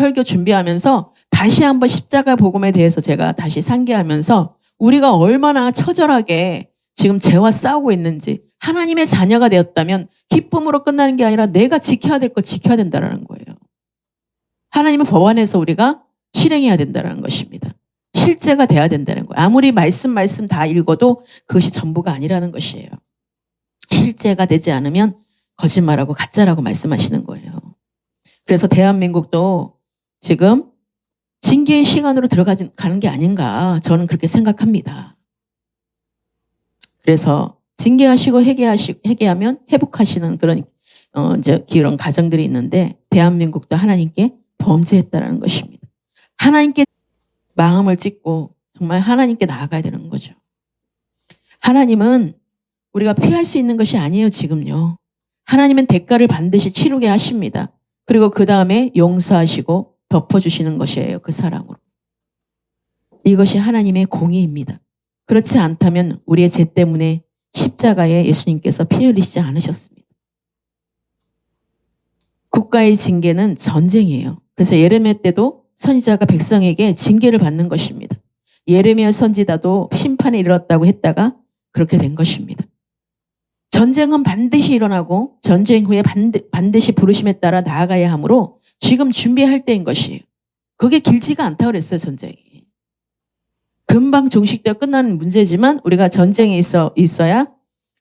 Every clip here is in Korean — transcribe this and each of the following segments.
설교 준비하면서 다시 한번 십자가 복음에 대해서 제가 다시 상기하면서 우리가 얼마나 처절하게 지금 죄와 싸우고 있는지, 하나님의 자녀가 되었다면 기쁨으로 끝나는 게 아니라 내가 지켜야 될 거 지켜야 된다는 거예요. 하나님의 법안에서 우리가 실행해야 된다는 것입니다. 실제가 돼야 된다는 거예요. 아무리 말씀 다 읽어도 그것이 전부가 아니라는 것이에요. 실제가 되지 않으면 거짓말하고 가짜라고 말씀하시는 거예요. 그래서 대한민국도 지금 징계의 시간으로 들어가는 게 아닌가, 저는 그렇게 생각합니다. 그래서 징계하시고 회개하면 회복하시는 그런 그런 가정들이 있는데, 대한민국도 하나님께 범죄했다는 것입니다. 하나님께 마음을 찢고 정말 하나님께 나아가야 되는 거죠. 하나님은 우리가 피할 수 있는 것이 아니에요. 지금요. 하나님은 대가를 반드시 치르게 하십니다. 그리고 그 다음에 용서하시고 덮어주시는 것이에요. 그 사랑으로. 이것이 하나님의 공의입니다. 그렇지 않다면 우리의 죄 때문에 십자가에 예수님께서 피 흘리시지 않으셨습니다. 국가의 징계는 전쟁이에요. 그래서 예레미야 때도 선지자가 백성에게 징계를 받는 것입니다. 예레미야 선지자도 심판에 이르렀다고 했다가 그렇게 된 것입니다. 전쟁은 반드시 일어나고 전쟁 후에 반드시 부르심에 따라 나아가야 하므로 지금 준비할 때인 것이에요. 그게 길지가 않다고 그랬어요. 전쟁이. 금방 종식되어 끝나는 문제지만 우리가 전쟁에 있어야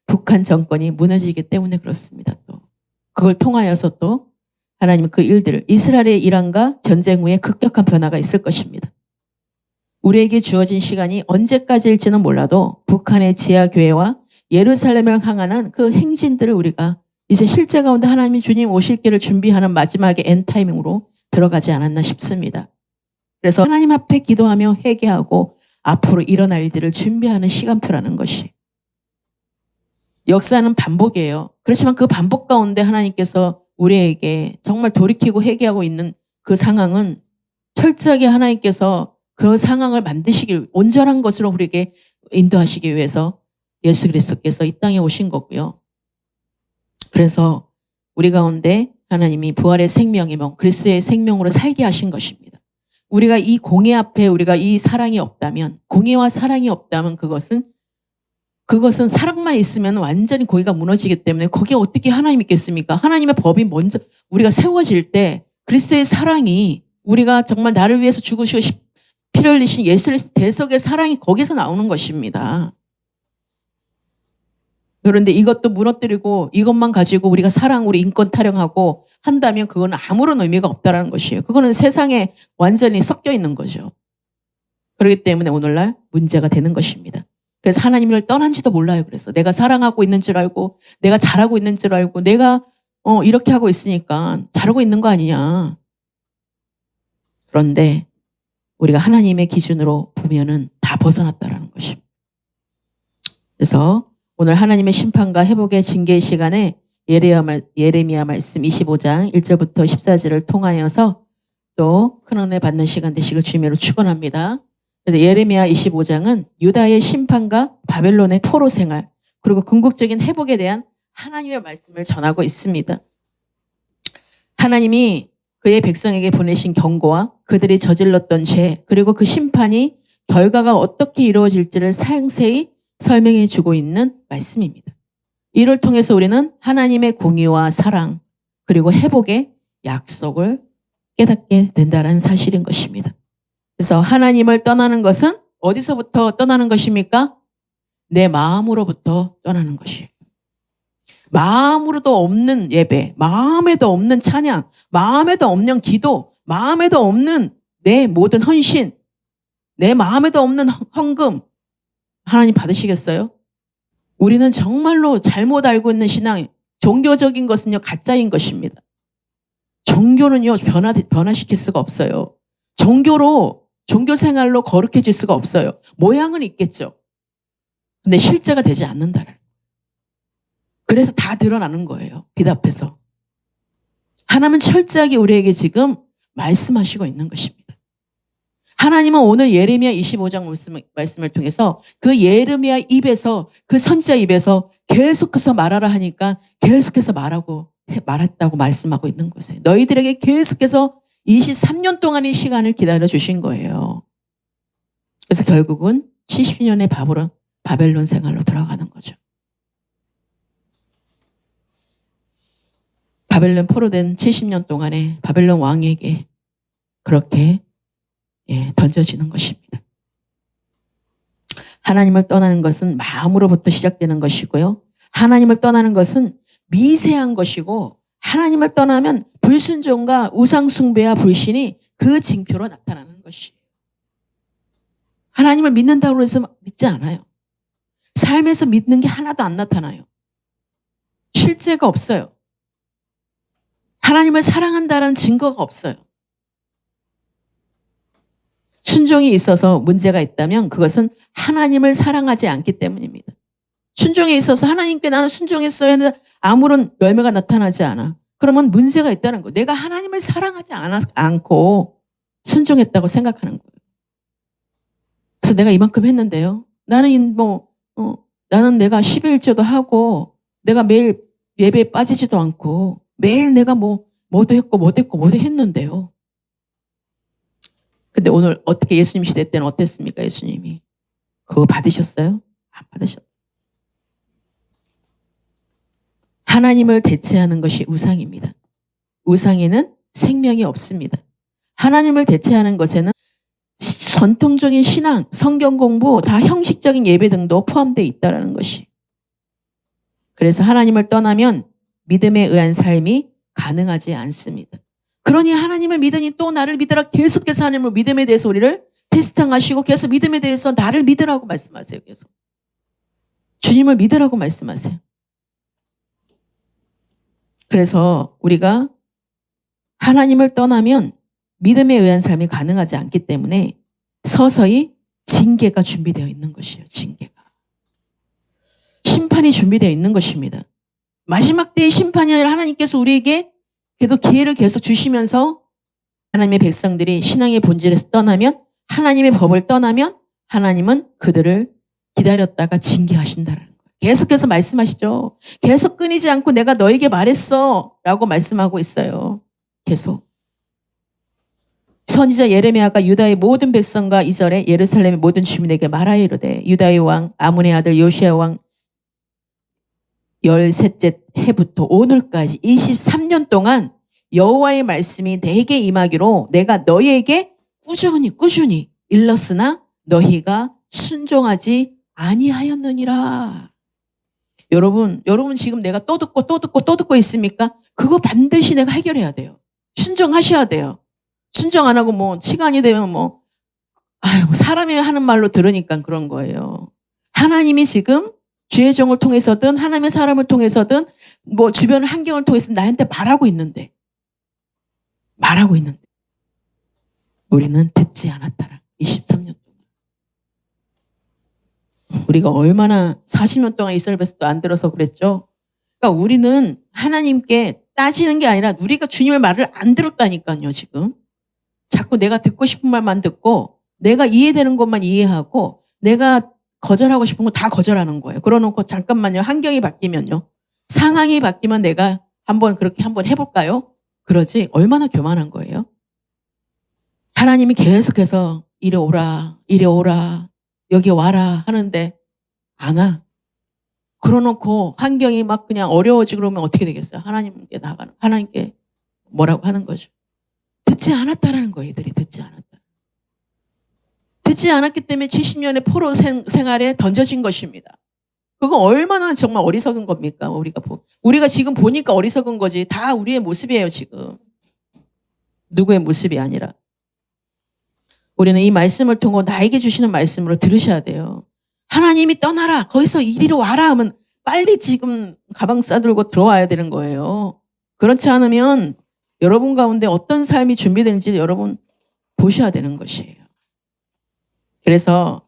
북한 정권이 무너지기 때문에 그렇습니다. 또 그걸 통하여서 또 하나님은 그 일들을, 이스라엘의 일환과 전쟁 후에 급격한 변화가 있을 것입니다. 우리에게 주어진 시간이 언제까지일지는 몰라도 북한의 지하교회와 예루살렘을 향하는 그 행진들을 우리가 이제 실제 가운데 하나님이 주님 오실 길을 준비하는 마지막의 엔타이밍으로 들어가지 않았나 싶습니다. 그래서 하나님 앞에 기도하며 회개하고 앞으로 일어날 일들을 준비하는 시간표라는 것이, 역사는 반복이에요. 그렇지만 그 반복 가운데 하나님께서 우리에게 정말 돌이키고 회개하고 있는 그 상황은 철저하게 하나님께서 그 상황을 만드시길, 온전한 것으로 우리에게 인도하시기 위해서 예수 그리스도께서 이 땅에 오신 거고요. 그래서 우리 가운데 하나님이 부활의 생명이며 그리스도의 생명으로 살게 하신 것입니다. 우리가 이 공의 앞에 우리가 이 사랑이 없다면, 공의와 사랑이 없다면 그것은 사랑만 있으면 완전히 고의가 무너지기 때문에 거기에 어떻게 하나님 있겠습니까? 하나님의 법이 먼저 우리가 세워질 때 그리스도의 사랑이, 우리가 정말 나를 위해서 죽으시고 피를 흘리신 예수 그리스도 대속의 사랑이 거기서 나오는 것입니다. 그런데 이것도 무너뜨리고 이것만 가지고 우리가 사랑으로 인권 타령하고 한다면 그거는 아무런 의미가 없다는 것이에요. 그거는 세상에 완전히 섞여 있는 거죠. 그렇기 때문에 오늘날 문제가 되는 것입니다. 그래서 하나님을 떠난지도 몰라요. 그래서 내가 사랑하고 있는 줄 알고, 내가 잘하고 있는 줄 알고, 내가 이렇게 하고 있으니까 잘하고 있는 거 아니냐. 그런데 우리가 하나님의 기준으로 보면은 다 벗어났다라는 것입니다. 그래서 오늘 하나님의 심판과 회복의 징계의 시간에 예레미야 말씀 25장 1절부터 14절을 통하여서 또 큰 은혜 받는 시간 되시길 주님으로 축원합니다. 그래서 예레미야 25장은 유다의 심판과 바벨론의 포로 생활, 그리고 궁극적인 회복에 대한 하나님의 말씀을 전하고 있습니다. 하나님이 그의 백성에게 보내신 경고와 그들이 저질렀던 죄, 그리고 그 심판이 결과가 어떻게 이루어질지를 상세히 설명해 주고 있는 말씀입니다. 이를 통해서 우리는 하나님의 공의와 사랑, 그리고 회복의 약속을 깨닫게 된다는 사실인 것입니다. 그래서 하나님을 떠나는 것은 어디서부터 떠나는 것입니까? 내 마음으로부터 떠나는 것이에요. 마음으로도 없는 예배, 마음에도 없는 찬양, 마음에도 없는 기도, 마음에도 없는 내 모든 헌신, 내 마음에도 없는 헌금, 하나님 받으시겠어요? 우리는 정말로 잘못 알고 있는 신앙, 종교적인 것은요 가짜인 것입니다. 종교는요 변화시킬 수가 없어요. 종교 생활로 거룩해질 수가 없어요. 모양은 있겠죠. 근데 실제가 되지 않는다는. 그래서 다 드러나는 거예요. 빛 앞에서. 하나님은 철저하게 우리에게 지금 말씀하시고 있는 것입니다. 하나님은 오늘 예레미야 25장 말씀을 통해서 그 예레미야 입에서, 그 선지자 입에서 계속해서 말하라 하니까 계속해서 말했다고 말씀하고 있는 것이에요. 너희들에게 계속해서 23년 동안의 시간을 기다려 주신 거예요. 그래서 결국은 70년의 바벨론 생활로 돌아가는 거죠. 바벨론 포로된 70년 동안에 바벨론 왕에게 그렇게 던져지는 것입니다. 하나님을 떠나는 것은 마음으로부터 시작되는 것이고요. 하나님을 떠나는 것은 미세한 것이고, 하나님을 떠나면 불순종과 우상숭배와 불신이 그 징표로 나타나는 것이에요. 하나님을 믿는다고 해서 믿지 않아요. 삶에서 믿는 게 하나도 안 나타나요. 실제가 없어요. 하나님을 사랑한다는 증거가 없어요. 순종이 있어서 문제가 있다면 그것은 하나님을 사랑하지 않기 때문입니다. 순종에 있어서 하나님께 나는 순종했어야 했는데 아무런 열매가 나타나지 않아. 그러면 문제가 있다는 거예요. 내가 하나님을 사랑하지 않고 순종했다고 생각하는 거예요. 그래서 내가 이만큼 했는데요. 나는 나는 내가 11조도 하고 내가 매일 예배에 빠지지도 않고 매일 내가 뭐도 했는데요. 근데 오늘 어떻게 예수님 시대 때는 어땠습니까? 예수님이 그거 받으셨어요? 안 받으셨어요. 하나님을 대체하는 것이 우상입니다. 우상에는 생명이 없습니다. 하나님을 대체하는 것에는 전통적인 신앙, 성경 공부, 다 형식적인 예배 등도 포함되어 있다는 것이. 그래서 하나님을 떠나면 믿음에 의한 삶이 가능하지 않습니다. 그러니 하나님을 믿으니 또 나를 믿으라, 계속해서 하나님을 믿음에 대해서 우리를 테스팅하시고 계속 믿음에 대해서 나를 믿으라고 말씀하세요. 계속 주님을 믿으라고 말씀하세요. 그래서 우리가 하나님을 떠나면 믿음에 의한 삶이 가능하지 않기 때문에 서서히 징계가 준비되어 있는 것이에요. 징계가. 심판이 준비되어 있는 것입니다. 마지막 때의 심판이 아니라 하나님께서 우리에게 그래도 기회를 계속 주시면서 하나님의 백성들이 신앙의 본질에서 떠나면, 하나님의 법을 떠나면 하나님은 그들을 기다렸다가 징계하신다는 거예요. 계속해서 말씀하시죠. 계속 끊이지 않고 내가 너에게 말했어 라고 말씀하고 있어요. 계속. 선지자 예레미야가 유다의 모든 백성과 2절에 예루살렘의 모든 주민에게 말하여 이르되 유다의 왕 아몬의 아들 요시야 왕 13째 해부터 오늘까지 23년 동안 여호와의 말씀이 내게 임하기로 내가 너희에게 꾸준히 일렀으나 너희가 순종하지 아니하였느니라. 여러분 지금 내가 또 듣고 있습니까? 그거 반드시 내가 해결해야 돼요. 순종하셔야 돼요. 순종 안 하고 시간이 되면 사람이 하는 말로 들으니까 그런 거예요. 하나님이 지금 주의 종을 통해서든 하나님의 사람을 통해서든 주변 환경을 통해서 나한테 말하고 있는데 우리는 듣지 않았다라. 23년 동안. 우리가 얼마나 40년 동안 이스라엘 백성도 안 들어서 그랬죠. 그러니까 우리는 하나님께 따지는 게 아니라 우리가 주님의 말을 안 들었다니까요. 지금 자꾸 내가 듣고 싶은 말만 듣고 내가 이해되는 것만 이해하고 내가 거절하고 싶은 거 다 거절하는 거예요. 그러놓고 잠깐만요. 환경이 바뀌면요. 상황이 바뀌면 내가 그렇게 한번 해볼까요? 그러지. 얼마나 교만한 거예요. 하나님이 계속해서 이리 오라 여기 와라 하는데 안 와. 그러놓고 환경이 막 그냥 어려워지고 그러면 어떻게 되겠어요? 하나님께 뭐라고 하는 거죠. 듣지 않았다라는 거예요. 얘들이 듣지 않았다. 듣지 않았기 때문에 70년의 포로 생활에 던져진 것입니다. 그거 얼마나 정말 어리석은 겁니까? 우리가 지금 보니까 어리석은 거지. 다 우리의 모습이에요, 지금. 누구의 모습이 아니라. 우리는 이 말씀을 통해 나에게 주시는 말씀으로 들으셔야 돼요. 하나님이 떠나라. 거기서 이리로 와라 하면 빨리 지금 가방 싸들고 들어와야 되는 거예요. 그렇지 않으면 여러분 가운데 어떤 삶이 준비되는지 여러분 보셔야 되는 것이에요. 그래서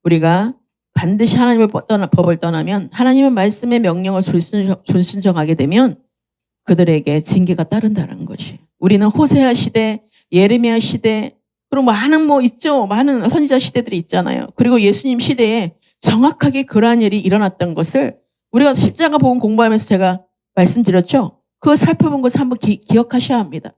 우리가 반드시 하나님의 법을 떠나면 하나님의 말씀의 명령을 불순종하게 되면 그들에게 징계가 따른다는 것이에요. 우리는 호세아 시대, 예레미야 시대, 그리고 많은 선지자 시대들이 있잖아요. 그리고 예수님 시대에 정확하게 그러한 일이 일어났던 것을 우리가 십자가 복음 공부하면서 제가 말씀드렸죠. 그거 살펴본 것을 한번 기억하셔야 합니다.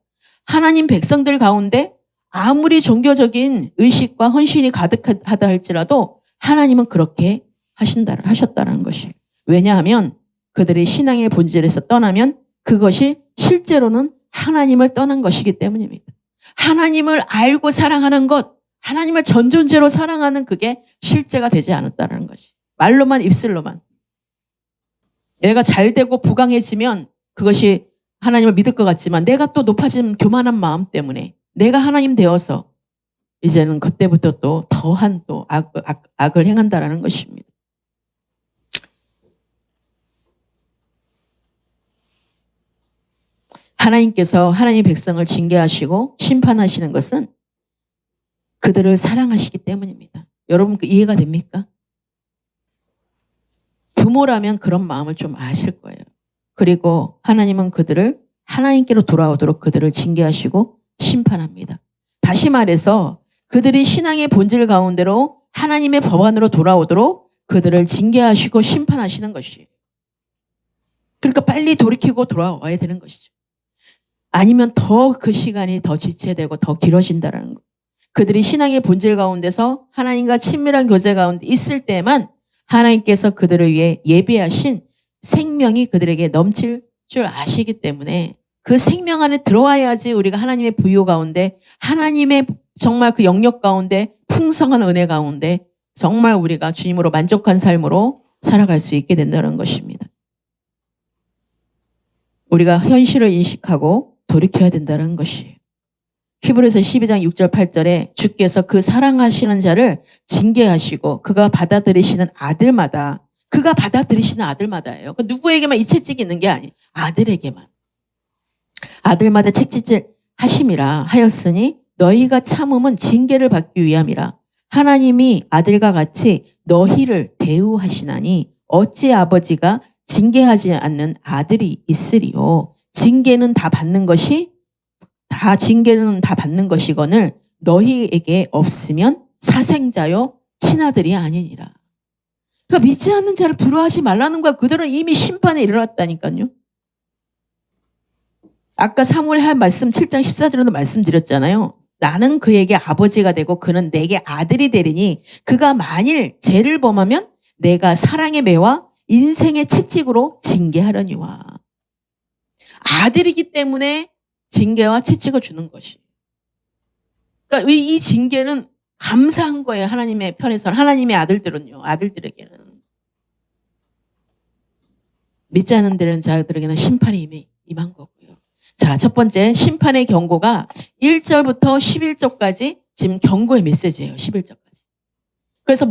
하나님 백성들 가운데 아무리 종교적인 의식과 헌신이 가득하다 할지라도 하나님은 그렇게 하셨다는 것이에요. 왜냐하면 그들이 신앙의 본질에서 떠나면 그것이 실제로는 하나님을 떠난 것이기 때문입니다. 하나님을 알고 사랑하는 것, 하나님을 전존재로 사랑하는 그게 실제가 되지 않았다는 것이. 말로만 입술로만. 내가 잘 되고 부강해지면 그것이 하나님을 믿을 것 같지만 내가 또 높아진 교만한 마음 때문에 내가 하나님 되어서 이제는 그때부터 또 더한 또 악을 행한다라는 것입니다. 하나님께서 하나님의 백성을 징계하시고 심판하시는 것은 그들을 사랑하시기 때문입니다. 여러분 이해가 됩니까? 부모라면 그런 마음을 좀 아실 거예요. 그리고 하나님은 그들을 하나님께로 돌아오도록 그들을 징계하시고 심판합니다. 다시 말해서 그들이 신앙의 본질 가운데로 하나님의 법안으로 돌아오도록 그들을 징계하시고 심판하시는 것이에요. 그러니까 빨리 돌이키고 돌아와야 되는 것이죠. 아니면 더 그 시간이 더 지체되고 더 길어진다는 것. 그들이 신앙의 본질 가운데서 하나님과 친밀한 교제 가운데 있을 때만 하나님께서 그들을 위해 예비하신 생명이 그들에게 넘칠 줄 아시기 때문에 그 생명 안에 들어와야지 우리가 하나님의 부요 가운데 하나님의 정말 그 영역 가운데 풍성한 은혜 가운데 정말 우리가 주님으로 만족한 삶으로 살아갈 수 있게 된다는 것입니다. 우리가 현실을 인식하고 돌이켜야 된다는 것이에요. 히브리서 12장 6절 8절에 주께서 그 사랑하시는 자를 징계하시고 그가 받아들이시는 아들마다 그가 받아들이시는 아들마다예요. 누구에게만 이 채찍이 있는 게 아니에요. 아들에게만. 아들마다 채찍질 하심이라 하였으니 너희가 참음은 징계를 받기 위함이라. 하나님이 아들과 같이 너희를 대우하시나니 어찌 아버지가 징계하지 않는 아들이 있으리요. 징계는 다 받는 것이거늘 너희에게 없으면 사생자요 친아들이 아니니라. 그러니까 믿지 않는 자를 부러워하지 말라는 거야. 그들은 이미 심판에 이르렀다니까요. 아까 사무엘 한 말씀 7장 14절에도 말씀드렸잖아요. 나는 그에게 아버지가 되고 그는 내게 아들이 되리니 그가 만일 죄를 범하면 내가 사랑의 매와 인생의 채찍으로 징계하려니와. 아들이기 때문에 징계와 채찍을 주는 것이. 그러니까 이 징계는 감사한 거예요. 하나님의 편에서는. 하나님의 아들들은요. 아들들에게는. 믿지 않는 자들에게는 심판이 이미 임한 거고요. 자, 첫 번째 심판의 경고가 1절부터 11절까지 지금 경고의 메시지예요. 11절까지. 그래서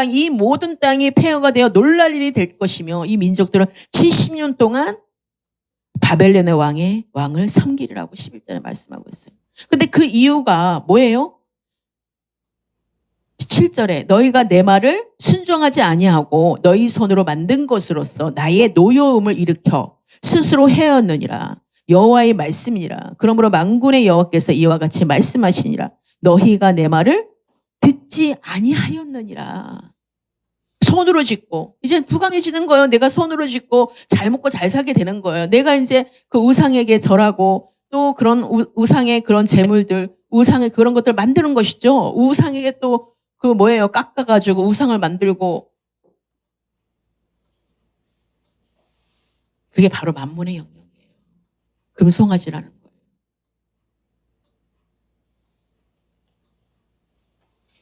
이 모든 땅이 폐허가 되어 놀랄 일이 될 것이며 이 민족들은 70년 동안 바벨론의 왕을 섬기리라고 11절에 말씀하고 있어요. 근데 그 이유가 뭐예요? 7절에 너희가 내 말을 순종하지 아니하고 너희 손으로 만든 것으로서 나의 노여움을 일으켜 스스로 해였느니라. 여호와의 말씀이니라. 그러므로 만군의 여호와께서 이와 같이 말씀하시니라. 너희가 내 말을 듣지 아니하였느니라. 손으로 짓고 이제 부강해지는 거예요. 내가 손으로 짓고 잘 먹고 잘 살게 되는 거예요. 내가 이제 그 우상에게 절하고 또 그런 우상의 그런 재물들, 우상의 그런 것들을 만드는 것이죠. 우상에게 또 그 뭐예요? 깎아가지고 우상을 만들고 그게 바로 만몬의 영역이에요. 금송아지라는 거예요.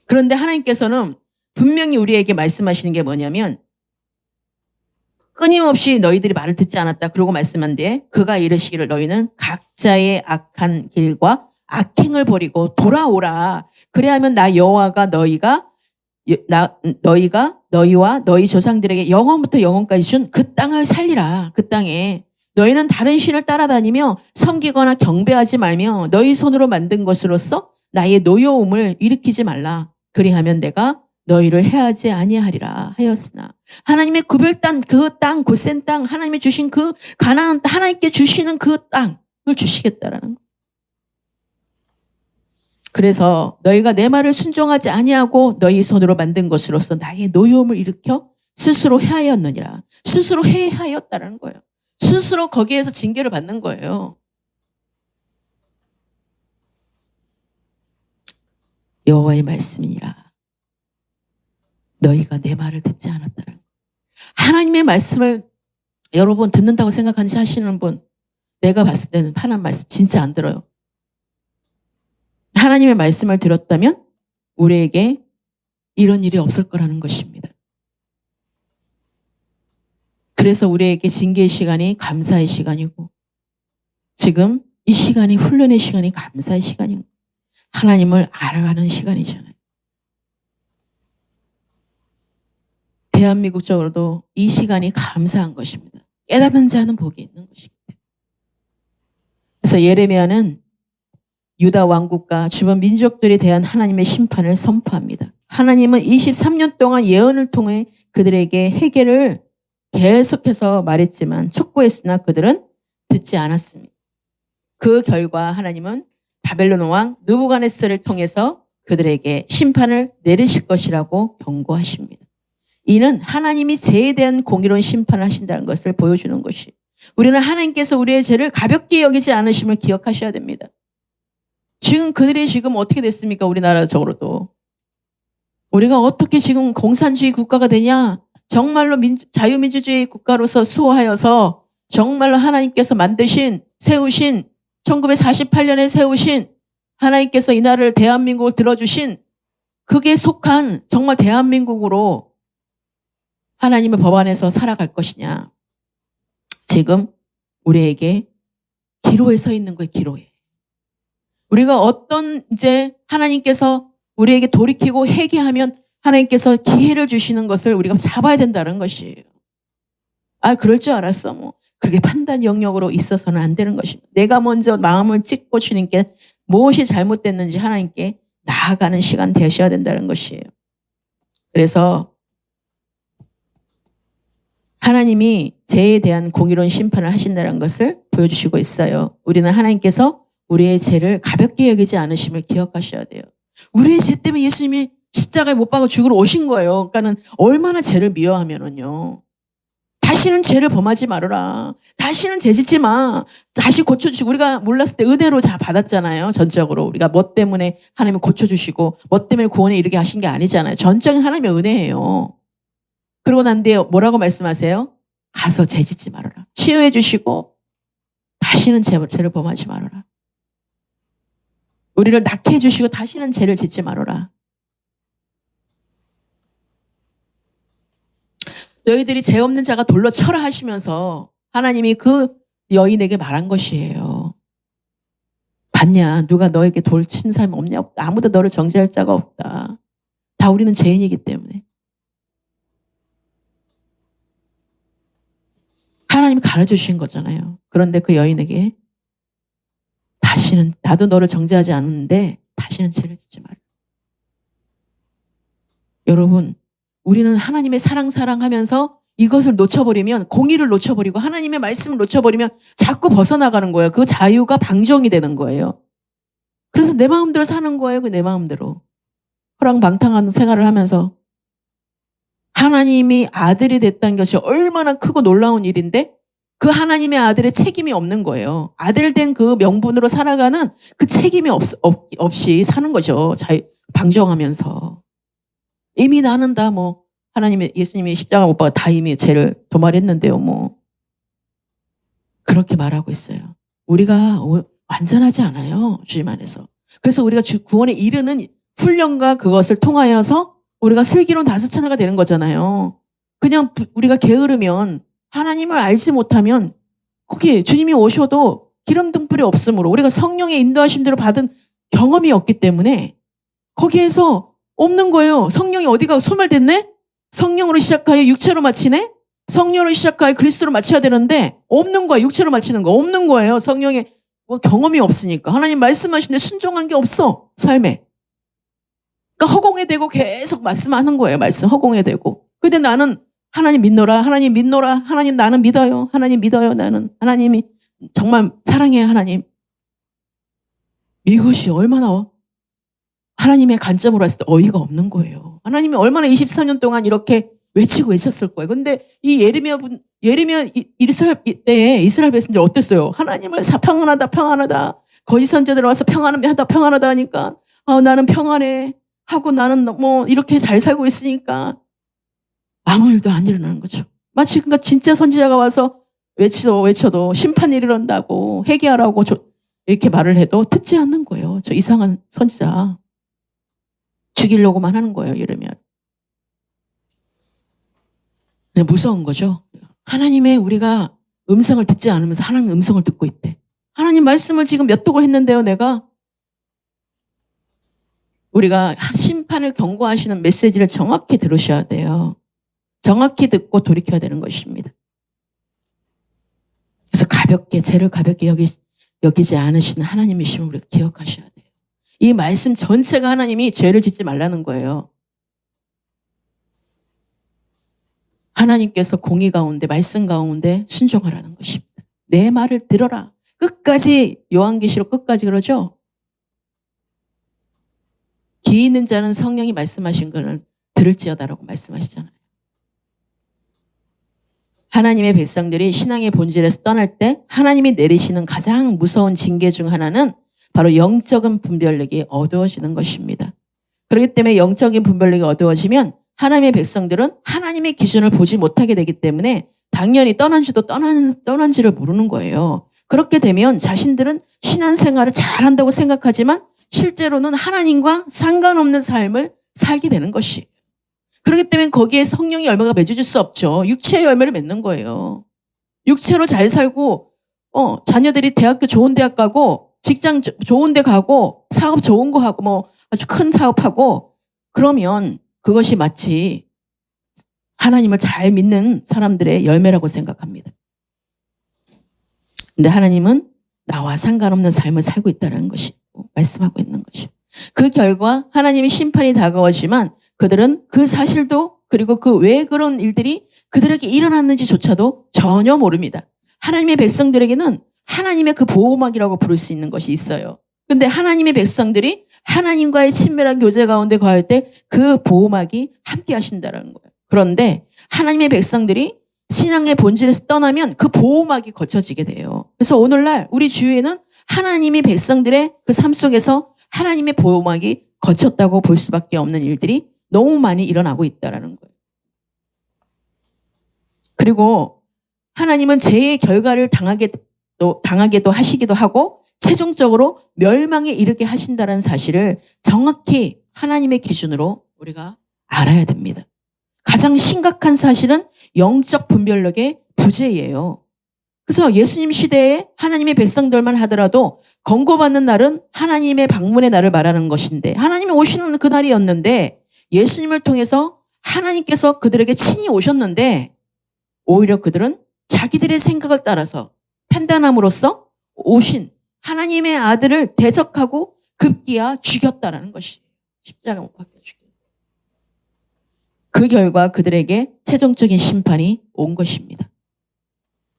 그런데 하나님께서는 분명히 우리에게 말씀하시는 게 뭐냐면 끊임없이 너희들이 말을 듣지 않았다. 그러고 말씀한 뒤에 그가 이르시기를 너희는 각자의 악한 길과 악행을 버리고 돌아오라. 그래야면 나 여호와가 너희와 너희 조상들에게 영원부터 영원까지 준 그 땅을 살리라. 그 땅에 너희는 다른 신을 따라다니며 섬기거나 경배하지 말며 너희 손으로 만든 것으로서 나의 노여움을 일으키지 말라. 그리하면 내가 너희를 해하지 아니하리라 하였으나 하나님의 구별단 그 땅, 곧센 땅, 하나님이 주신 그 가나안 땅, 하나님께 주시는 그 땅을 주시겠다라는 거. 그래서 너희가 내 말을 순종하지 아니하고 너희 손으로 만든 것으로서 나의 노여움을 일으켜 스스로 해하였느니라. 스스로 해하였다라는 거예요. 스스로 거기에서 징계를 받는 거예요. 여호와의 말씀이니라. 너희가 내 말을 듣지 않았다는. 하나님의 말씀을 여러분 듣는다고 생각하는지 하시는 분, 내가 봤을 때는 하나님 말씀 진짜 안 들어요. 하나님의 말씀을 들었다면 우리에게 이런 일이 없을 거라는 것입니다. 그래서 우리에게 징계의 시간이 감사의 시간이고, 지금 이 시간이 훈련의 시간이 감사의 시간이고, 하나님을 알아가는 시간이잖아요. 대한민국적으로도 이 시간이 감사한 것입니다. 깨닫는 자는 복이 있는 것입니다. 그래서 예레미야는 유다 왕국과 주변 민족들에 대한 하나님의 심판을 선포합니다. 하나님은 23년 동안 예언을 통해 그들에게 해결을 계속해서 말했지만 촉구했으나 그들은 듣지 않았습니다. 그 결과 하나님은 바벨론 왕 느부갓네살을 통해서 그들에게 심판을 내리실 것이라고 경고하십니다. 이는 하나님이 죄에 대한 공의로운 심판을 하신다는 것을 보여주는 것이, 우리는 하나님께서 우리의 죄를 가볍게 여기지 않으심을 기억하셔야 됩니다. 지금 그들이 지금 어떻게 됐습니까? 우리나라적으로도. 우리가 어떻게 지금 공산주의 국가가 되냐? 정말로 자유민주주의 국가로서 수호하여서 정말로 하나님께서 만드신, 세우신, 1948년에 세우신, 하나님께서 이 나라를 대한민국을 들어주신, 그게 속한 정말 대한민국으로 하나님의 법안에서 살아갈 것이냐. 지금 우리에게 기로에 서 있는 거예요. 기로에. 우리가 어떤 이제 하나님께서 우리에게 돌이키고 회개하면 하나님께서 기회를 주시는 것을 우리가 잡아야 된다는 것이에요. 아, 그럴 줄 알았어. 뭐 그렇게 판단 영역으로 있어서는 안 되는 것입니다. 내가 먼저 마음을 찢고 주님께 무엇이 잘못됐는지 하나님께 나아가는 시간 되셔야 된다는 것이에요. 그래서 하나님이 죄에 대한 공의로운 심판을 하신다는 것을 보여주시고 있어요. 우리는 하나님께서 우리의 죄를 가볍게 여기지 않으심을 기억하셔야 돼요. 우리의 죄 때문에 예수님이 십자가에 못 박아 죽으러 오신 거예요. 그러니까는 얼마나 죄를 미워하면은요. 다시는 죄를 범하지 말아라. 다시는 죄 짓지 마. 다시 고쳐주시고, 우리가 몰랐을 때 은혜로 다 받았잖아요. 전적으로. 우리가 뭐 때문에 하나님을 고쳐주시고 뭐 때문에 구원에 이르게 하신 게 아니잖아요. 전적인 하나님의 은혜예요. 그러고 난 뒤에 뭐라고 말씀하세요? 가서 죄 짓지 말아라. 치유해 주시고 다시는 죄를 범하지 말아라. 우리를 낫게 해주시고 다시는 죄를 짓지 말아라. 너희들이 죄 없는 자가 돌로 쳐라 하시면서 하나님이 그 여인에게 말한 것이에요. 봤냐? 누가 너에게 돌 친 사람이 없냐? 없다. 아무도 너를 정죄할 자가 없다. 다 우리는 죄인이기 때문에. 하나님이 가르쳐주신 거잖아요. 그런데 그 여인에게 다시는, 나도 너를 정죄하지 않았는데 다시는 죄를 짓지 말라. 여러분, 우리는 하나님의 사랑하면서 이것을 놓쳐버리면, 공의를 놓쳐버리고 하나님의 말씀을 놓쳐버리면 자꾸 벗어나가는 거예요. 그 자유가 방종이 되는 거예요. 그래서 내 마음대로 사는 거예요. 내 마음대로. 허랑방탕한 생활을 하면서. 하나님이 아들이 됐다는 것이 얼마나 크고 놀라운 일인데 그 하나님의 아들의 책임이 없는 거예요. 아들 된 그 명분으로 살아가는 그 책임이 없이 사는 거죠. 방종하면서. 이미 나는 다 뭐 하나님의, 예수님이 십자가 못 박아 다 이미 죄를 도말했는데요. 뭐 그렇게 말하고 있어요. 우리가 완전하지 않아요. 주님 안에서. 그래서 우리가 구원에 이르는 훈련과 그것을 통하여서 우리가 슬기로운 다스차나가 되는 거잖아요. 그냥 우리가 게으르면, 하나님을 알지 못하면 거기 주님이 오셔도 기름 등불이 없으므로, 우리가 성령의 인도하심대로 받은 경험이 없기 때문에 거기에서 없는 거예요. 성령이 어디가 소멸됐네? 성령으로 시작하여 육체로 마치네? 성령으로 시작하여 그리스도로 마쳐야 되는데 없는 거야. 육체로 마치는 거 없는 거예요. 성령의 뭐 경험이 없으니까. 하나님 말씀하시는데 순종한 게 없어. 삶에. 그러니까 허공에 대고 계속 말씀하는 거예요. 말씀 허공에 대고. 근데 나는 하나님 믿노라. 하나님 믿노라. 하나님 나는 믿어요. 하나님 믿어요. 나는 하나님이 정말 사랑해요. 하나님. 이것이 얼마나 하나님의 관점으로 했을 때 어이가 없는 거예요. 하나님이 얼마나 24년 동안 이렇게 외치고 외쳤을 거예요. 근데 이 예레미야 이스라엘 때에 이스라엘 백성들 어땠어요? 하나님을 평안하다 평안하다. 거짓 선지자들 와서 평안하다 평안하다 하니까 나는 평안해 하고 나는 뭐 이렇게 잘 살고 있으니까 아무 일도 안 일어나는 거죠. 마치 그러니까 진짜 선지자가 와서 외쳐도 심판이 이른다고 회개하라고 이렇게 말을 해도 듣지 않는 거예요. 저 이상한 선지자. 죽이려고만 하는 거예요. 이러면. 그냥 무서운 거죠. 하나님의 우리가 음성을 듣지 않으면서 하나님 음성을 듣고 있대. 하나님 말씀을 지금 몇 독을 했는데요, 내가. 우리가 심판을 경고하시는 메시지를 정확히 들으셔야 돼요. 정확히 듣고 돌이켜야 되는 것입니다. 그래서 죄를 가볍게 여기지 않으시는 하나님이심을 우리가 기억하셔야 돼요. 이 말씀 전체가 하나님이 죄를 짓지 말라는 거예요. 하나님께서 공의 가운데 말씀 가운데 순종하라는 것입니다. 내 말을 들어라. 끝까지 요한계시록 끝까지 그러죠. 기 있는 자는 성령이 말씀하신 것을 들을지어다라고 말씀하시잖아요. 하나님의 백성들이 신앙의 본질에서 떠날 때 하나님이 내리시는 가장 무서운 징계 중 하나는 바로 영적인 분별력이 어두워지는 것입니다. 그렇기 때문에 영적인 분별력이 어두워지면 하나님의 백성들은 하나님의 기준을 보지 못하게 되기 때문에 당연히 떠난지를 모르는 거예요. 그렇게 되면 자신들은 신앙생활을 잘한다고 생각하지만 실제로는 하나님과 상관없는 삶을 살게 되는 것이에요. 그렇기 때문에 거기에 성령의 열매가 맺어질 수 없죠. 육체의 열매를 맺는 거예요. 육체로 잘 살고 자녀들이 대학교 좋은 대학 가고 직장 좋은 데 가고 사업 좋은 거 하고 뭐 아주 큰 사업하고 그러면 그것이 마치 하나님을 잘 믿는 사람들의 열매라고 생각합니다. 근데 하나님은 나와 상관없는 삶을 살고 있다는 것이 말씀하고 있는 것이에요. 그 결과 하나님의 심판이 다가오지만 그들은 그 사실도 그리고 그 왜 그런 일들이 그들에게 일어났는지조차도 전혀 모릅니다. 하나님의 백성들에게는 하나님의 그 보호막이라고 부를 수 있는 것이 있어요. 근데 하나님의 백성들이 하나님과의 친밀한 교제 가운데 거할 때 그 보호막이 함께 하신다는 거예요. 그런데 하나님의 백성들이 신앙의 본질에서 떠나면 그 보호막이 거쳐지게 돼요. 그래서 오늘날 우리 주위에는 하나님의 백성들의 그 삶 속에서 하나님의 보호막이 거쳤다고 볼 수밖에 없는 일들이 너무 많이 일어나고 있다는 거예요. 그리고 하나님은 죄의 결과를 당하게도 하시기도 하고 최종적으로 멸망에 이르게 하신다는 사실을 정확히 하나님의 기준으로 우리가 알아야 됩니다. 가장 심각한 사실은 영적 분별력의 부재예요. 그래서 예수님 시대에 하나님의 백성들만 하더라도 권고받는 날은 하나님의 방문의 날을 말하는 것인데 하나님이 오시는 그 날이었는데 예수님을 통해서 하나님께서 그들에게 친히 오셨는데 오히려 그들은 자기들의 생각을 따라서 판단함으로써 오신 하나님의 아들을 대적하고 급기야 죽였다라는 것이 십자가 못 박혀 죽였다. 그 결과 그들에게 최종적인 심판이 온 것입니다.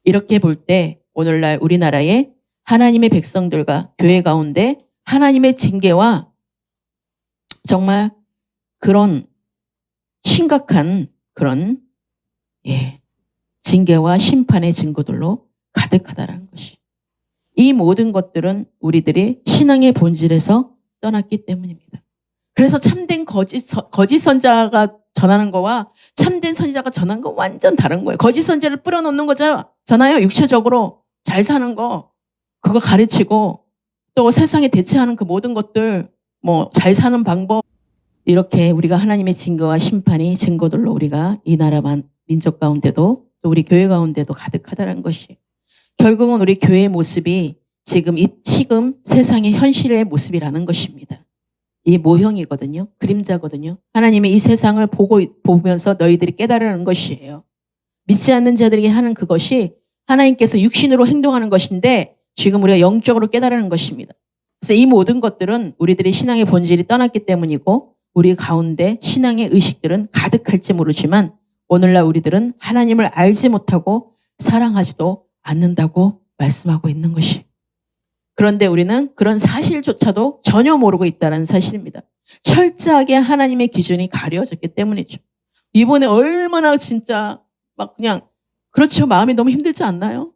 이렇게 볼 때 오늘날 우리나라의 하나님의 백성들과 교회 가운데 하나님의 징계와 정말 그런 심각한 그런 징계와 심판의 증거들로 가득하다는 것이. 이 모든 것들은 우리들이 신앙의 본질에서 떠났기 때문입니다. 그래서 참된 거짓 선자가 전하는 거와 참된 선지자가 전하는 거 완전 다른 거예요. 거짓 선지자를 뿌려놓는 거잖아요. 육체적으로 잘 사는 거 그거 가르치고 또 세상에 대체하는 그 모든 것들 뭐 잘 사는 방법 이렇게 우리가 하나님의 징계와 심판이 증거들로 우리가 이 나라만 민족 가운데도 또 우리 교회 가운데도 가득하다는 것이 결국은 우리 교회의 모습이 지금 세상의 현실의 모습이라는 것입니다. 이 모형이거든요. 그림자거든요. 하나님의 이 세상을 보면서 너희들이 깨달으는 것이에요. 믿지 않는 자들에게 하는 그것이 하나님께서 육신으로 행동하는 것인데 지금 우리가 영적으로 깨달으는 것입니다. 그래서 이 모든 것들은 우리들의 신앙의 본질이 떠났기 때문이고 우리 가운데 신앙의 의식들은 가득할지 모르지만 오늘날 우리들은 하나님을 알지 못하고 사랑하지도 않는다고 말씀하고 있는 것이. 그런데 우리는 그런 사실조차도 전혀 모르고 있다는 사실입니다. 철저하게 하나님의 기준이 가려졌기 때문이죠. 이번에 얼마나 진짜 막 그냥 그렇죠. 마음이 너무 힘들지 않나요?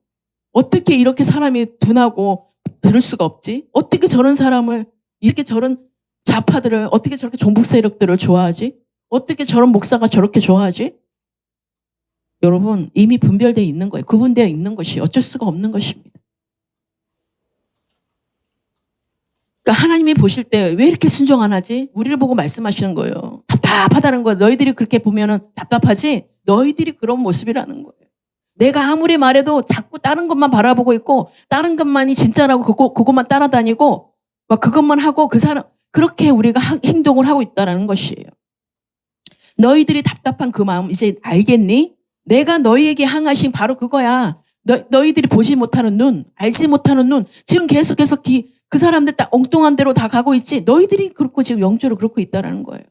어떻게 이렇게 사람이 둔하고 들을 수가 없지? 어떻게 저런 사람을 이렇게 저런 좌파들을 어떻게 저렇게 종북 세력들을 좋아하지? 어떻게 저런 목사가 저렇게 좋아하지? 여러분 이미 분별되어 있는 거예요. 구분되어 있는 것이 어쩔 수가 없는 것입니다. 그러니까 하나님이 보실 때 왜 이렇게 순종 안 하지? 우리를 보고 말씀하시는 거예요. 답답하다는 거예요. 너희들이 그렇게 보면은 답답하지? 너희들이 그런 모습이라는 거예요. 내가 아무리 말해도 자꾸 다른 것만 바라보고 있고 다른 것만이 진짜라고 그것만 따라다니고 막 그것만 하고 그 사람 그렇게 우리가 행동을 하고 있다는 것이에요. 너희들이 답답한 그 마음 이제 알겠니? 내가 너희에게 향하신 바로 그거야. 너희들이 보지 못하는 눈, 알지 못하는 눈. 지금 계속해서 그 사람들 다 엉뚱한 대로 다 가고 있지. 너희들이 그렇고 지금 영적으로 그렇고 있다는 거예요.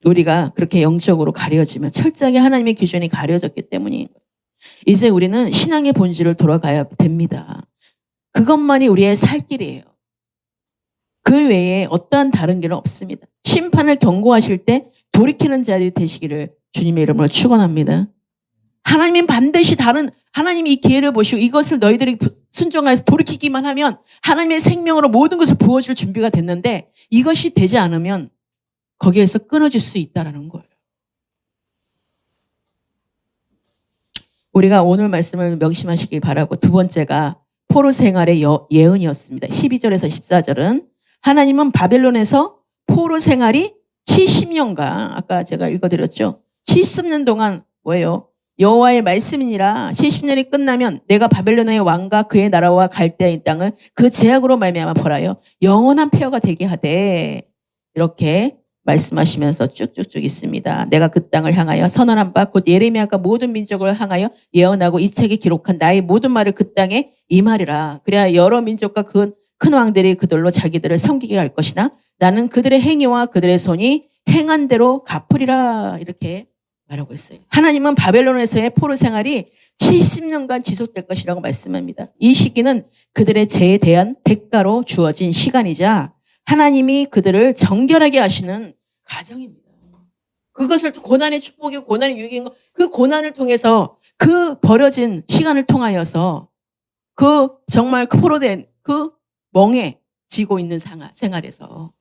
우리가 그렇게 영적으로 가려지면 철저하게 하나님의 기준이 가려졌기 때문이에요. 이제 우리는 신앙의 본질을 돌아가야 됩니다. 그것만이 우리의 살 길이에요. 그 외에 어떠한 다른 길은 없습니다. 심판을 경고하실 때 돌이키는 자들이 되시기를 주님의 이름으로 축원합니다. 하나님은 반드시 하나님이 이 기회를 보시고 이것을 너희들이 순종해서 돌이키기만 하면 하나님의 생명으로 모든 것을 부어줄 준비가 됐는데 이것이 되지 않으면 거기에서 끊어질 수 있다는 거예요. 우리가 오늘 말씀을 명심하시길 바라고 두 번째가 포로 생활의 예언이었습니다. 12절에서 14절은 하나님은 바벨론에서 포로 생활이 70년간 아까 제가 읽어드렸죠. 70년 동안 뭐예요? 여호와의 말씀이니라 70년이 끝나면 내가 바벨론의 왕과 그의 나라와 갈대의 땅을 그 제약으로 말미암아 벌하여 영원한 폐허가 되게 하되 이렇게 말씀하시면서 쭉쭉쭉 있습니다. 내가 그 땅을 향하여 선언한 바 곧 예레미야가 모든 민족을 향하여 예언하고 이 책에 기록한 나의 모든 말을 그 땅에 임하리라. 그래야 여러 민족과 큰 왕들이 그들로 자기들을 섬기게 할 것이나 나는 그들의 행위와 그들의 손이 행한 대로 갚으리라. 이렇게 말하고 있어요. 하나님은 바벨론에서의 포로 생활이 70년간 지속될 것이라고 말씀합니다. 이 시기는 그들의 죄에 대한 대가로 주어진 시간이자 하나님이 그들을 정결하게 하시는 과정입니다. 그것을 고난의 축복이고 고난의 유익인 거, 그 고난을 통해서 그 버려진 시간을 통하여서 그 정말 포로된 그 멍해지고 있는 생활에서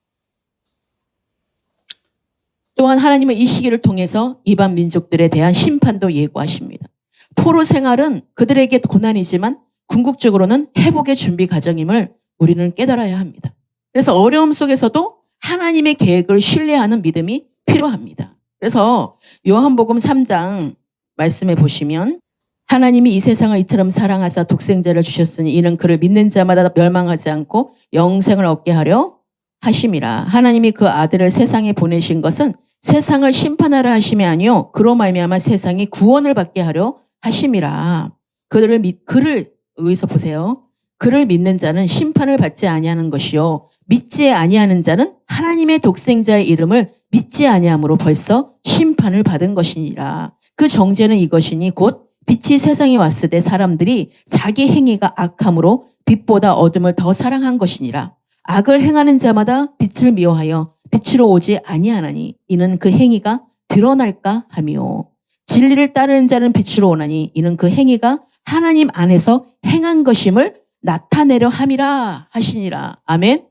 또한 하나님은 이 시기를 통해서 이방 민족들에 대한 심판도 예고하십니다. 포로 생활은 그들에게 고난이지만 궁극적으로는 회복의 준비 과정임을 우리는 깨달아야 합니다. 그래서 어려움 속에서도 하나님의 계획을 신뢰하는 믿음이 필요합니다. 그래서 요한복음 3장 말씀해 보시면 하나님이 이 세상을 이처럼 사랑하사 독생자를 주셨으니 이는 그를 믿는 자마다 멸망하지 않고 영생을 얻게 하려 하심이라. 하나님이 그 아들을 세상에 보내신 것은 세상을 심판하려 하심이 아니요 그로 말미암아 세상이 구원을 받게 하려 하심이라. 그를 여기서 보세요. 그를 믿는 자는 심판을 받지 아니하는 것이요 믿지 아니하는 자는 하나님의 독생자의 이름을 믿지 아니함으로 벌써 심판을 받은 것이니라. 그 정죄는 이것이니 곧 빛이 세상에 왔을 때 사람들이 자기 행위가 악함으로 빛보다 어둠을 더 사랑한 것이니라. 악을 행하는 자마다 빛을 미워하여 빛으로 오지 아니하나니 이는 그 행위가 드러날까 하며 진리를 따르는 자는 빛으로 오나니 이는 그 행위가 하나님 안에서 행한 것임을 나타내려 함이라 하시니라. 아멘.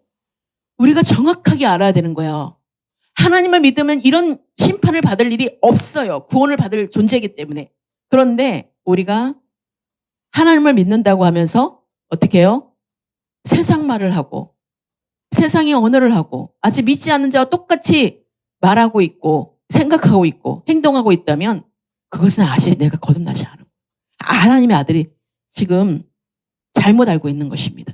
우리가 정확하게 알아야 되는 거예요. 하나님을 믿으면 이런 심판을 받을 일이 없어요. 구원을 받을 존재이기 때문에. 그런데 우리가 하나님을 믿는다고 하면서 어떻게 해요? 세상 말을 하고 세상의 언어를 하고 아직 믿지 않는 자와 똑같이 말하고 있고 생각하고 있고 행동하고 있다면 그것은 아직 내가 거듭나지 않은 거예요. 하나님의 아들이 지금 잘못 알고 있는 것입니다.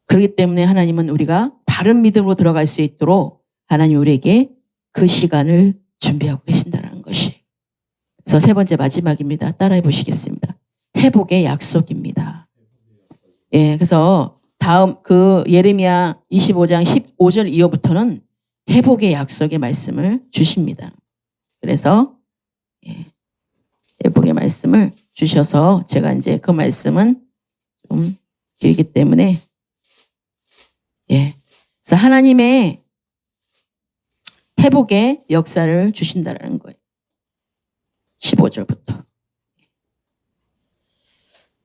그렇기 때문에 하나님은 우리가 바른 믿음으로 들어갈 수 있도록 하나님 우리에게 그 시간을 준비하고 계신다는 것이. 그래서 세 번째 마지막입니다. 따라해 보시겠습니다. 회복의 약속입니다. 예, 그래서 다음 그 예레미야 25장 15절 이후부터는 회복의 약속의 말씀을 주십니다. 그래서 회복의 말씀을 주셔서 제가 이제 그 말씀은 좀 길기 때문에 그래서 하나님의 회복의 역사를 주신다는 거예요. 15절부터.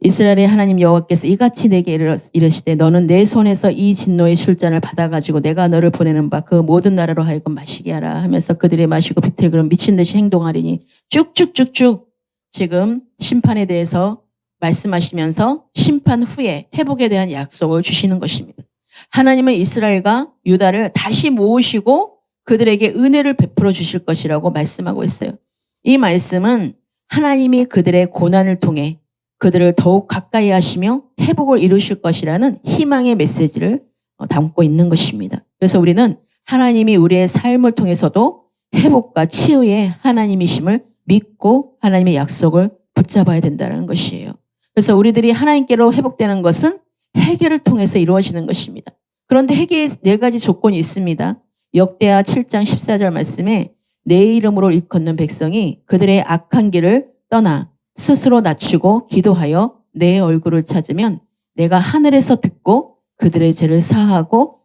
이스라엘의 하나님 여호와께서 이같이 내게 이르시되 너는 내 손에서 이 진노의 술잔을 받아가지고 내가 너를 보내는 바 그 모든 나라로 하여금 마시게 하라 하면서 그들이 마시고 비틀거려 미친 듯이 행동하리니 쭉쭉쭉쭉 지금 심판에 대해서 말씀하시면서 심판 후에 회복에 대한 약속을 주시는 것입니다. 하나님은 이스라엘과 유다를 다시 모으시고 그들에게 은혜를 베풀어 주실 것이라고 말씀하고 있어요. 이 말씀은 하나님이 그들의 고난을 통해 그들을 더욱 가까이 하시며 회복을 이루실 것이라는 희망의 메시지를 담고 있는 것입니다. 그래서 우리는 하나님이 우리의 삶을 통해서도 회복과 치유의 하나님이심을 믿고 하나님의 약속을 붙잡아야 된다는 것이에요. 그래서 우리들이 하나님께로 회복되는 것은 회개를 통해서 이루어지는 것입니다. 그런데 회개에 4가지 조건이 있습니다. 역대하 7장 14절 말씀에 내 이름으로 일컫는 백성이 그들의 악한 길을 떠나 스스로 낮추고 기도하여 내 얼굴을 찾으면 내가 하늘에서 듣고 그들의 죄를 사하고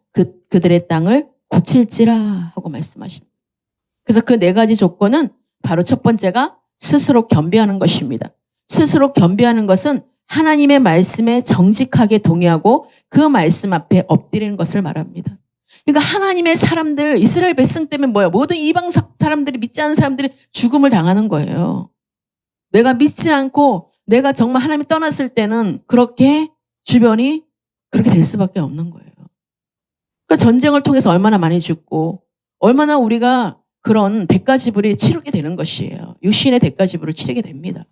그들의 땅을 고칠지라 하고 말씀하십니다. 그래서 그 4가지 조건은 바로 첫 번째가 스스로 겸비하는 것입니다. 스스로 겸비하는 것은 하나님의 말씀에 정직하게 동의하고 그 말씀 앞에 엎드리는 것을 말합니다. 그러니까 하나님의 사람들, 이스라엘 백성 때문에 뭐예요? 모든 이방 사람들이 믿지 않는 사람들이 죽음을 당하는 거예요. 내가 믿지 않고 내가 정말 하나님이 떠났을 때는 그렇게 주변이 그렇게 될 수밖에 없는 거예요. 그러니까 전쟁을 통해서 얼마나 많이 죽고 얼마나 우리가 그런 대가지불이 치르게 되는 것이에요. 육신의 대가지불을 치르게 됩니다.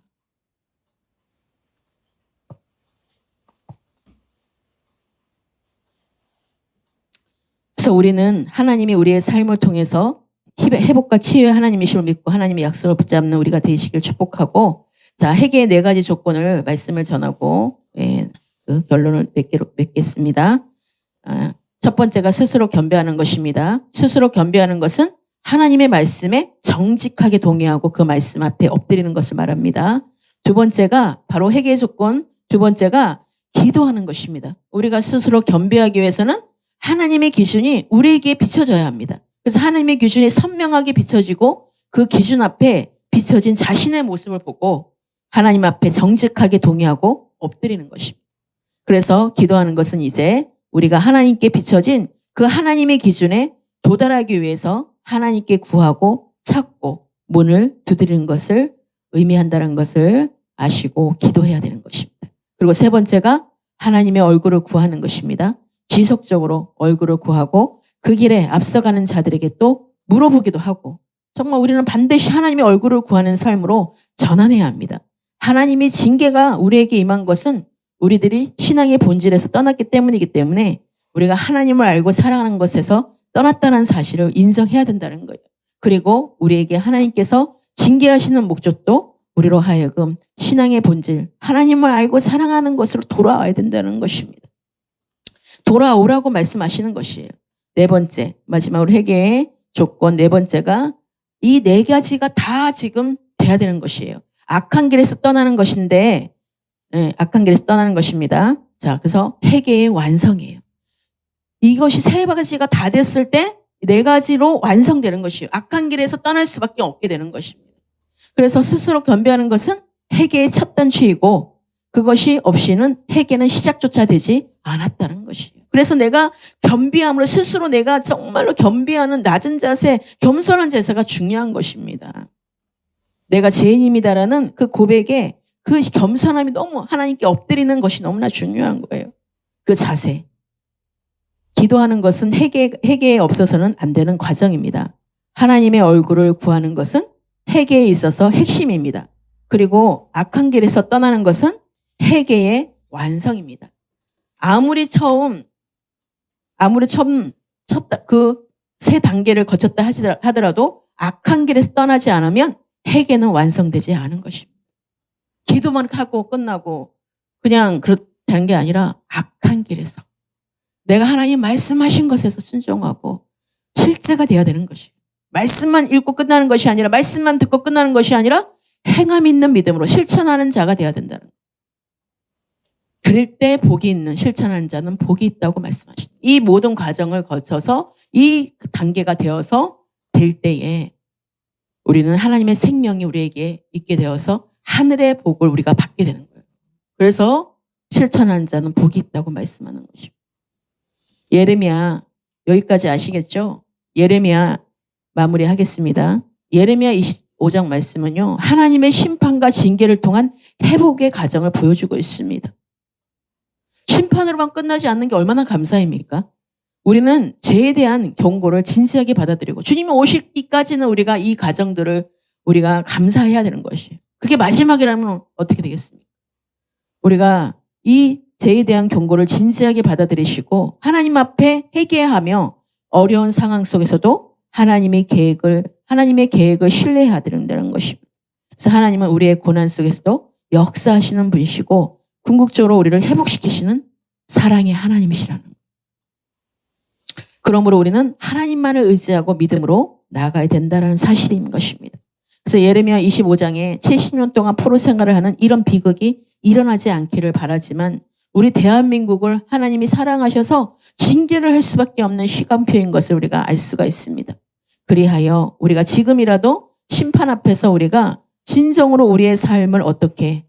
그래서 우리는 하나님이 우리의 삶을 통해서 회복과 치유의 하나님이심을 믿고 하나님의 약속을 붙잡는 우리가 되시길 축복하고, 자, 회개의 4가지 조건을 말씀을 전하고 그 결론을 맺겠습니다. 첫 번째가 스스로 겸비하는 것입니다. 스스로 겸비하는 것은 하나님의 말씀에 정직하게 동의하고 그 말씀 앞에 엎드리는 것을 말합니다. 두 번째가 바로 회개의 조건, 두 번째가 기도하는 것입니다. 우리가 스스로 겸비하기 위해서는 하나님의 기준이 우리에게 비춰져야 합니다. 그래서 하나님의 기준이 선명하게 비춰지고 그 기준 앞에 비춰진 자신의 모습을 보고 하나님 앞에 정직하게 동의하고 엎드리는 것입니다. 그래서 기도하는 것은 이제 우리가 하나님께 비춰진 그 하나님의 기준에 도달하기 위해서 하나님께 구하고 찾고 문을 두드리는 것을 의미한다는 것을 아시고 기도해야 되는 것입니다. 그리고 세 번째가 하나님의 얼굴을 구하는 것입니다. 지속적으로 얼굴을 구하고 그 길에 앞서가는 자들에게 또 물어보기도 하고, 정말 우리는 반드시 하나님의 얼굴을 구하는 삶으로 전환해야 합니다. 하나님의 징계가 우리에게 임한 것은 우리들이 신앙의 본질에서 떠났기 때문이기 때문에 우리가 하나님을 알고 사랑하는 것에서 떠났다는 사실을 인정해야 된다는 거예요. 그리고 우리에게 하나님께서 징계하시는 목적도 우리로 하여금 신앙의 본질, 하나님을 알고 사랑하는 것으로 돌아와야 된다는 것입니다. 돌아오라고 말씀하시는 것이에요. 4번째, 마지막으로 회개의 조건 4번째가 이 4가지가 다 지금 돼야 되는 것이에요. 악한 길에서 떠나는 것인데, 악한 길에서 떠나는 것입니다. 자, 그래서 회개의 완성이에요. 이것이 3가지가 다 됐을 때 4가지로 완성되는 것이에요. 악한 길에서 떠날 수밖에 없게 되는 것입니다. 그래서 스스로 겸비하는 것은 회개의 첫 단추이고, 그것이 없이는 회개는 시작조차 되지 않았다는 것이에요. 그래서 내가 겸비함으로 스스로 내가 정말로 겸비하는 낮은 자세, 겸손한 자세가 중요한 것입니다. 내가 죄인입니다라는 그 고백에 그 겸손함이 너무 하나님께 엎드리는 것이 너무나 중요한 거예요. 그 자세. 기도하는 것은 회개에 없어서는 안 되는 과정입니다. 하나님의 얼굴을 구하는 것은 회개에 있어서 핵심입니다. 그리고 악한 길에서 떠나는 것은 회개의 완성입니다. 아무리 처음 쳤다, 그 3단계를 거쳤다 하더라도 악한 길에서 떠나지 않으면 회개는 완성되지 않은 것입니다. 기도만 하고 끝나고 그냥 그렇다는 게 아니라 악한 길에서 내가 하나님 말씀하신 것에서 순종하고 실제가 돼야 되는 것이에요. 말씀만 읽고 끝나는 것이 아니라, 말씀만 듣고 끝나는 것이 아니라 행함 있는 믿음으로 실천하는 자가 돼야 된다는 거예요. 그럴 때 복이 있는, 실천하는 자는 복이 있다고 말씀하십니다. 이 모든 과정을 거쳐서 이 단계가 되어서 될 때에 우리는 하나님의 생명이 우리에게 있게 되어서 하늘의 복을 우리가 받게 되는 거예요. 그래서 실천하는 자는 복이 있다고 말씀하는 것입니다. 예레미야 여기까지 아시겠죠? 예레미야 마무리하겠습니다. 예레미야 25장 말씀은요. 하나님의 심판과 징계를 통한 회복의 과정을 보여주고 있습니다. 심판으로만 끝나지 않는 게 얼마나 감사입니까? 우리는 죄에 대한 경고를 진지하게 받아들이고 주님이 오시기까지는 우리가 이 과정들을 우리가 감사해야 되는 것이에요. 그게 마지막이라면 어떻게 되겠습니까? 우리가 이 죄에 대한 경고를 진지하게 받아들이시고 하나님 앞에 회개하며 어려운 상황 속에서도 하나님의 계획을 신뢰해야 된다는 것입니다. 그래서 하나님은 우리의 고난 속에서도 역사하시는 분이시고 궁극적으로 우리를 회복시키시는 사랑의 하나님이시라는 거예요. 그러므로 우리는 하나님만을 의지하고 믿음으로 나아가야 된다는 사실인 것입니다. 그래서 예레미야 25장에 70년 동안 포로 생활을 하는 이런 비극이 일어나지 않기를 바라지만 우리 대한민국을 하나님이 사랑하셔서 징계를 할 수밖에 없는 시간표인 것을 우리가 알 수가 있습니다. 그리하여 우리가 지금이라도 심판 앞에서 우리가 진정으로 우리의 삶을 어떻게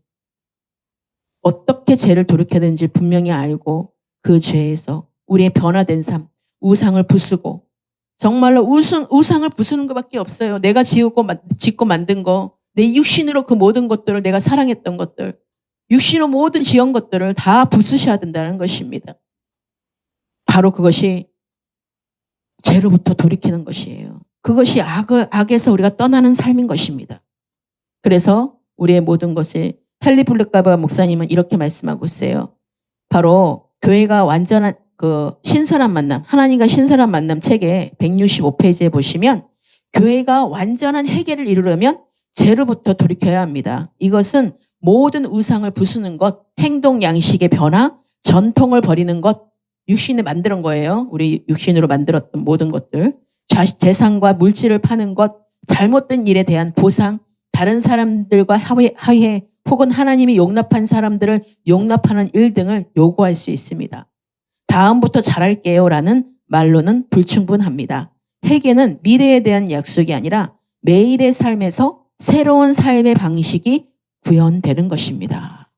죄를 돌이켜야 되는지 분명히 알고 그 죄에서 우리의 변화된 삶, 우상을 부수고 정말로 우상을 부수는 것밖에 없어요. 내가 짓고 만든 거, 내 육신으로 그 모든 것들을 내가 사랑했던 것들, 육신으로 모든 지은 것들을 다 부수셔야 된다는 것입니다. 바로 그것이 죄로부터 돌이키는 것이에요. 그것이 악에서 우리가 떠나는 삶인 것입니다. 그래서 우리의 모든 것을 헨리 블랙가버 목사님은 이렇게 말씀하고 있어요. 바로 교회가 완전한 신선한 만남, 하나님과 신선한 만남 책의 165페이지에 보시면 교회가 완전한 해결을 이루려면 죄로부터 돌이켜야 합니다. 이것은 모든 우상을 부수는 것, 행동 양식의 변화, 전통을 버리는 것, 육신에 만드는 거예요. 우리 육신으로 만들었던 모든 것들. 재산과 물질을 파는 것, 잘못된 일에 대한 보상, 다른 사람들과 화해 혹은 하나님이 용납한 사람들을 용납하는 일 등을 요구할 수 있습니다. 다음부터 잘할게요 라는 말로는 불충분합니다. 회개는 미래에 대한 약속이 아니라 매일의 삶에서 새로운 삶의 방식이 구현되는 것입니다.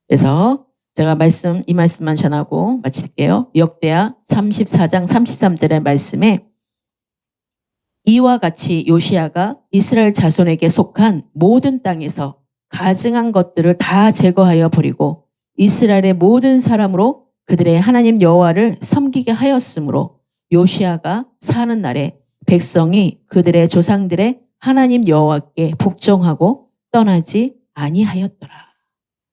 그래서 제가 이 말씀만 전하고 마칠게요. 역대하 34장 33절의 말씀에 이와 같이 요시야가 이스라엘 자손에게 속한 모든 땅에서 가증한 것들을 다 제거하여 버리고 이스라엘의 모든 사람으로 그들의 하나님 여호와를 섬기게 하였으므로 요시야가 사는 날에 백성이 그들의 조상들의 하나님 여호와께 복종하고 떠나지 아니하였더라.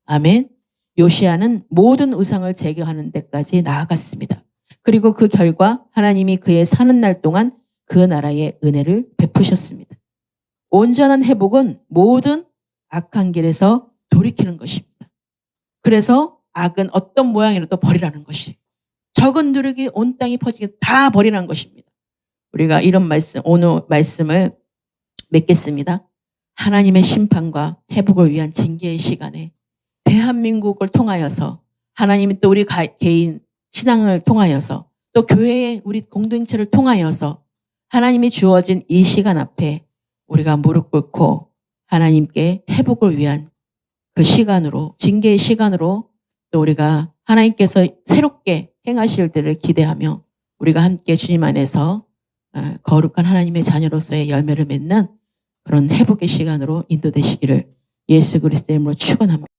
아멘. 요시야는 모든 우상을 제거하는 데까지 나아갔습니다. 그리고 그 결과 하나님이 그의 사는 날 동안 그 나라의 은혜를 베푸셨습니다. 온전한 회복은 모든 악한 길에서 돌이키는 것입니다. 그래서 악은 어떤 모양이라도 버리라는 것이 적은 누룩이 온 땅에 퍼지게 다 버리라는 것입니다. 우리가 이런 오늘 말씀을 맺겠습니다. 하나님의 심판과 회복을 위한 징계의 시간에 대한민국을 통하여서 하나님이 또 우리 개인 신앙을 통하여서 또 교회의 우리 공동체를 통하여서 하나님이 주어진 이 시간 앞에 우리가 무릎 꿇고 하나님께 회복을 위한 그 시간으로 징계의 시간으로 또 우리가 하나님께서 새롭게 행하실 때를 기대하며 우리가 함께 주님 안에서 거룩한 하나님의 자녀로서의 열매를 맺는 그런 회복의 시간으로 인도되시기를 예수 그리스도의 이름으로 축원합니다.